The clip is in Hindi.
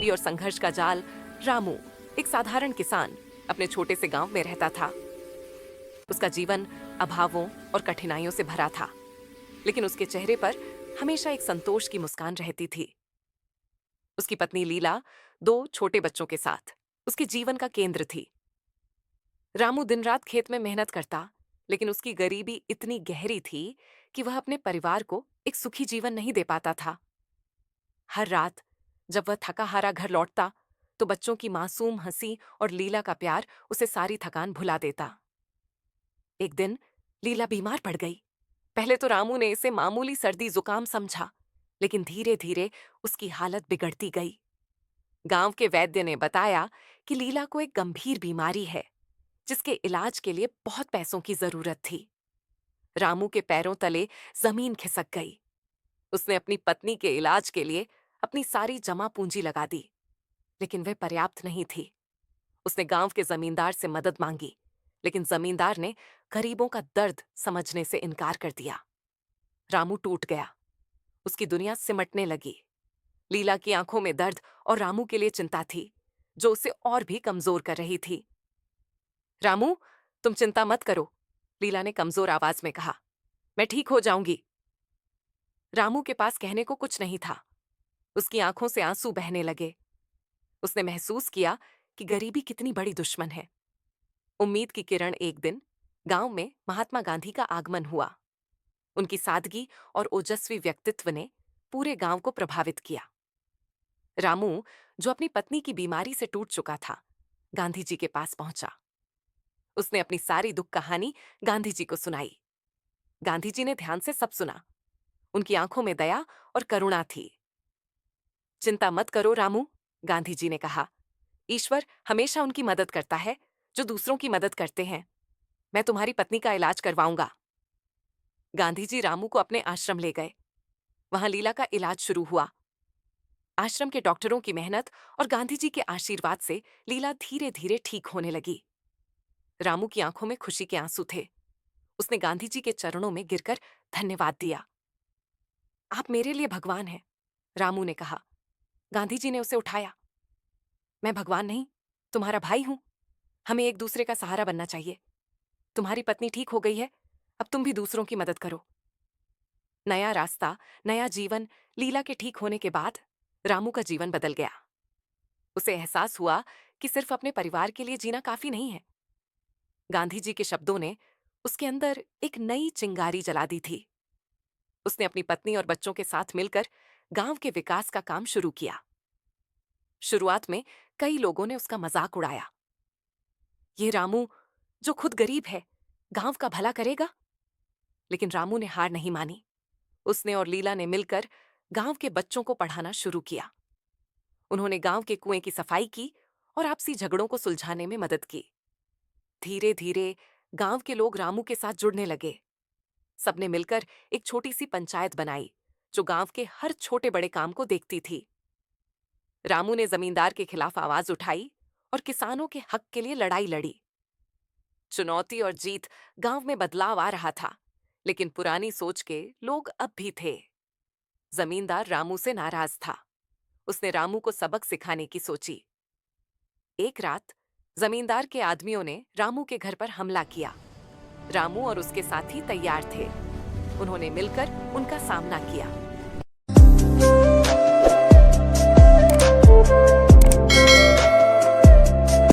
गरीबी और संघर्ष का जाल। रामू, एक साधारण किसान, अपने छोटे से गांव में रहता था। उसका जीवन अभावों और कठिनाइयों से भरा था, लेकिन उसके चेहरे पर हमेशा एक संतोष की मुस्कान रहती थी। उसकी पत्नी लीला 2 छोटे बच्चों के साथ उसके जीवन का केंद्र थी। रामू दिन रात खेत में मेहनत करता, लेकिन उसकी गरीबी इतनी गहरी थी कि वह अपने परिवार को एक सुखी जीवन नहीं दे पाता था। हर रात जब वह थका हारा घर लौटता, तो बच्चों की मासूम हंसी और लीला का प्यार उसे सारी थकान भुला देता। एक दिन लीला बीमार पड़ गई। पहले तो रामू ने इसे मामूली सर्दी जुकाम समझा, लेकिन धीरे धीरे उसकी हालत बिगड़ती गई। गांव के वैद्य ने बताया कि लीला को एक गंभीर बीमारी है, जिसके इलाज के लिए बहुत पैसों की जरूरत थी। रामू के पैरों तले जमीन खिसक गई। उसने अपनी पत्नी के इलाज के लिए अपनी सारी जमा पूंजी लगा दी, लेकिन वह पर्याप्त नहीं थी। उसने गांव के जमींदार से मदद मांगी, लेकिन जमींदार ने गरीबों का दर्द समझने से इनकार कर दिया। रामू टूट गया। उसकी दुनिया सिमटने लगी। लीला की आंखों में दर्द और रामू के लिए चिंता थी, जो उसे और भी कमजोर कर रही थी। रामू, तुम चिंता मत करो, लीला ने कमजोर आवाज में कहा। मैं ठीक हो जाऊंगी। रामू के पास कहने को कुछ नहीं था। उसकी आंखों से आंसू बहने लगे। उसने महसूस किया कि गरीबी कितनी बड़ी दुश्मन है। उम्मीद की किरण एक दिन गांव में महात्मा गांधी का आगमन हुआ। उनकी सादगी और ओजस्वी व्यक्तित्व ने पूरे गांव को प्रभावित किया। रामू, जो अपनी पत्नी की बीमारी से टूट चुका था, गांधी जी के पास पहुंचा। उसने अपनी सारी दुख कहानी गांधी जी को सुनाई। गांधी जी ने ध्यान से सब सुना। उनकी आंखों में दया और करुणा थी। चिंता मत करो रामू, गांधी जी ने कहा। ईश्वर हमेशा उनकी मदद करता है जो दूसरों की मदद करते हैं। मैं तुम्हारी पत्नी का इलाज करवाऊंगा। गांधी जी रामू को अपने आश्रम ले गए। वहां लीला का इलाज शुरू हुआ। आश्रम के डॉक्टरों की मेहनत और गांधी जी के आशीर्वाद से लीला धीरे धीरे ठीक होने लगी। रामू की आंखों में खुशी के आंसू थे। उसने गांधी जी के चरणों में गिरकर धन्यवाद दिया। आप मेरे लिए भगवान हैं, रामू ने कहा। गांधी जी ने उसे उठाया। मैं भगवान नहीं, तुम्हारा भाई हूं। हमें एक दूसरे का सहारा बनना चाहिए। तुम्हारी पत्नी ठीक हो गई है, अब तुम भी दूसरों की मदद करो। नया रास्ता, नया जीवन। लीला के ठीक होने के बाद रामू का जीवन बदल गया। उसे एहसास हुआ कि सिर्फ अपने परिवार के लिए जीना काफी नहीं है। गांधी जी के शब्दों ने उसके अंदर एक नई चिंगारी जला दी थी। उसने अपनी पत्नी और बच्चों के साथ मिलकर गांव के विकास का काम शुरू किया। शुरुआत में कई लोगों ने उसका मजाक उड़ाया। ये रामू, जो खुद गरीब है, गांव का भला करेगा? लेकिन रामू ने हार नहीं मानी। उसने और लीला ने मिलकर गांव के बच्चों को पढ़ाना शुरू किया। उन्होंने गांव के कुएं की सफाई की और आपसी झगड़ों को सुलझाने में मदद की। धीरे धीरे गांव के लोग रामू के साथ जुड़ने लगे। सबने मिलकर एक छोटी सी पंचायत बनाई, जो गांव के हर छोटे बड़े काम को देखती थी। रामू ने जमींदार के खिलाफ आवाज उठाई और किसानों के हक के लिए लड़ाई लड़ी। चुनौती और जीत, गांव में बदलाव आ रहा था, लेकिन पुरानी सोच के लोग अब भी थे। जमींदार रामू से नाराज था। उसने रामू को सबक सिखाने की सोची। एक रात जमींदार के आदमियों ने रामू के घर पर हमला किया। रामू और उसके साथी तैयार थे। उन्होंने मिलकर उनका सामना किया।